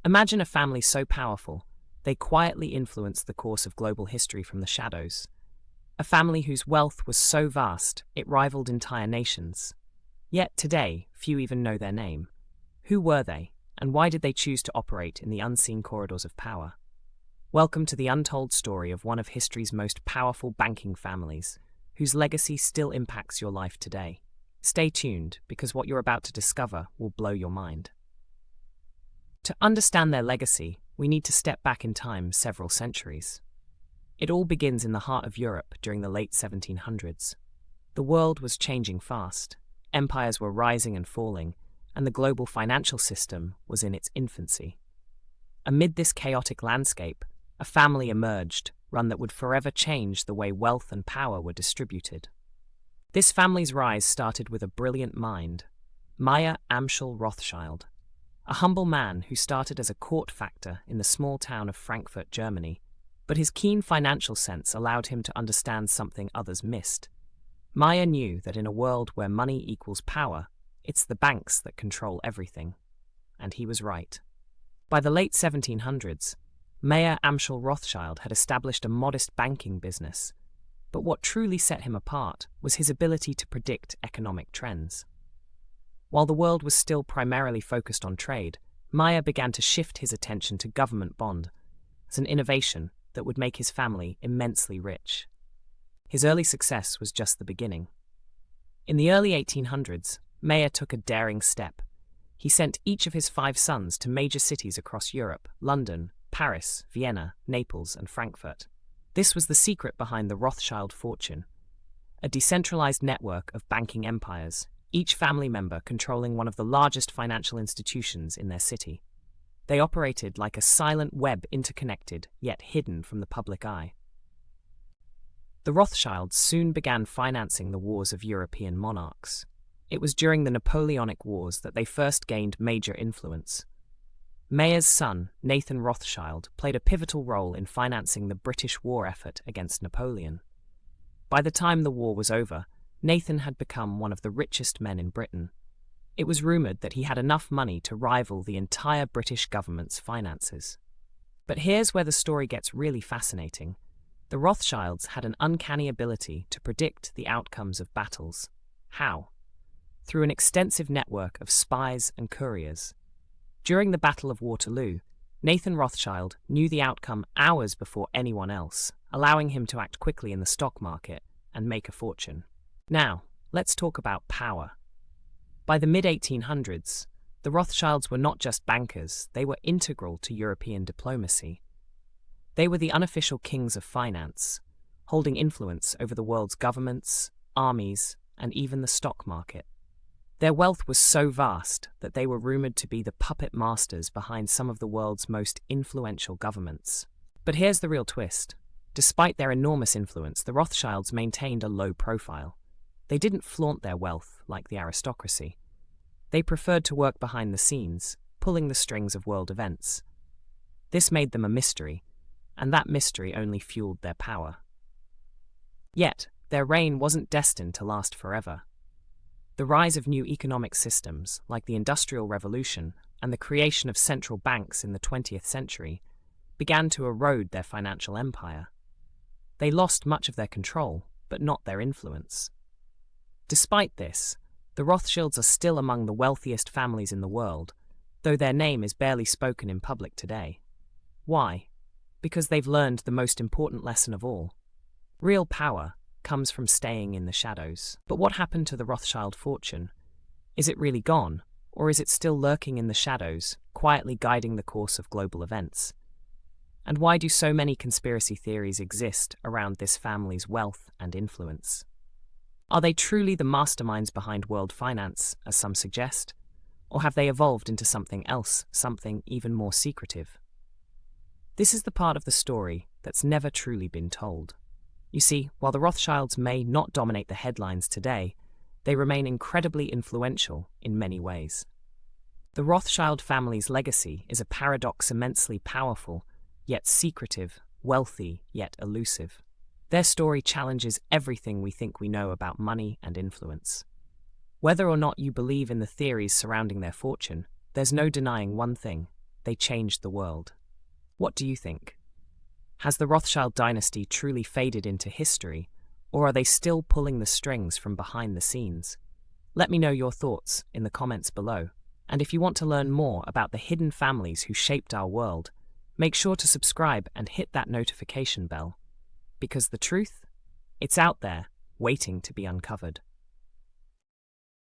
Imagine a family so powerful, they quietly influenced the course of global history from the shadows. A family whose wealth was so vast, it rivaled entire nations. Yet today, few even know their name. Who were they, and why did they choose to operate in the unseen corridors of power? Welcome to the untold story of one of history's most powerful banking families, whose legacy still impacts your life today. Stay tuned, because what you're about to discover will blow your mind. To understand their legacy, we need to step back in time several centuries. It all begins in the heart of Europe during the late 1700s. The world was changing fast, empires were rising and falling, and the global financial system was in its infancy. Amid this chaotic landscape, a family emerged, one that would forever change the way wealth and power were distributed. This family's rise started with a brilliant mind, Mayer Amschel Rothschild, a humble man who started as a court factor in the small town of Frankfurt, Germany, but his keen financial sense allowed him to understand something others missed. Mayer knew that in a world where money equals power, it's the banks that control everything. And he was right. By the late 1700s, Mayer Amschel Rothschild had established a modest banking business, but what truly set him apart was his ability to predict economic trends. While the world was still primarily focused on trade, Mayer began to shift his attention to government bond as an innovation that would make his family immensely rich. His early success was just the beginning. In the early 1800s, Mayer took a daring step. He sent each of his 5 sons to major cities across Europe: London, Paris, Vienna, Naples, and Frankfurt. This was the secret behind the Rothschild fortune, a decentralized network of banking empires, each family member controlling one of the largest financial institutions in their city. They operated like a silent web, interconnected, yet hidden from the public eye. The Rothschilds soon began financing the wars of European monarchs. It was during the Napoleonic Wars that they first gained major influence. Mayer's son, Nathan Rothschild, played a pivotal role in financing the British war effort against Napoleon. By the time the war was over, Nathan had become one of the richest men in Britain. It was rumored that he had enough money to rival the entire British government's finances. But here's where the story gets really fascinating. The Rothschilds had an uncanny ability to predict the outcomes of battles. How? Through an extensive network of spies and couriers. During the Battle of Waterloo, Nathan Rothschild knew the outcome hours before anyone else, allowing him to act quickly in the stock market and make a fortune. Now, let's talk about power. By the mid-1800s, the Rothschilds were not just bankers, they were integral to European diplomacy. They were the unofficial kings of finance, holding influence over the world's governments, armies, and even the stock market. Their wealth was so vast that they were rumored to be the puppet masters behind some of the world's most influential governments. But here's the real twist. Despite their enormous influence, the Rothschilds maintained a low profile. They didn't flaunt their wealth like the aristocracy. They preferred to work behind the scenes, pulling the strings of world events. This made them a mystery, and that mystery only fueled their power. Yet, their reign wasn't destined to last forever. The rise of new economic systems, like the Industrial Revolution and the creation of central banks in the 20th century, began to erode their financial empire. They lost much of their control, but not their influence. Despite this, the Rothschilds are still among the wealthiest families in the world, though their name is barely spoken in public today. Why? Because they've learned the most important lesson of all. Real power comes from staying in the shadows. But what happened to the Rothschild fortune? Is it really gone, or is it still lurking in the shadows, quietly guiding the course of global events? And why do so many conspiracy theories exist around this family's wealth and influence? Are they truly the masterminds behind world finance, as some suggest? Or have they evolved into something else, something even more secretive? This is the part of the story that's never truly been told. You see, while the Rothschilds may not dominate the headlines today, they remain incredibly influential in many ways. The Rothschild family's legacy is a paradox: immensely powerful, yet secretive, wealthy, yet elusive. Their story challenges everything we think we know about money and influence. Whether or not you believe in the theories surrounding their fortune, there's no denying one thing: they changed the world. What do you think? Has the Rothschild dynasty truly faded into history, or are they still pulling the strings from behind the scenes? Let me know your thoughts in the comments below. And if you want to learn more about the hidden families who shaped our world, make sure to subscribe and hit that notification bell. Because the truth, it's out there, waiting to be uncovered.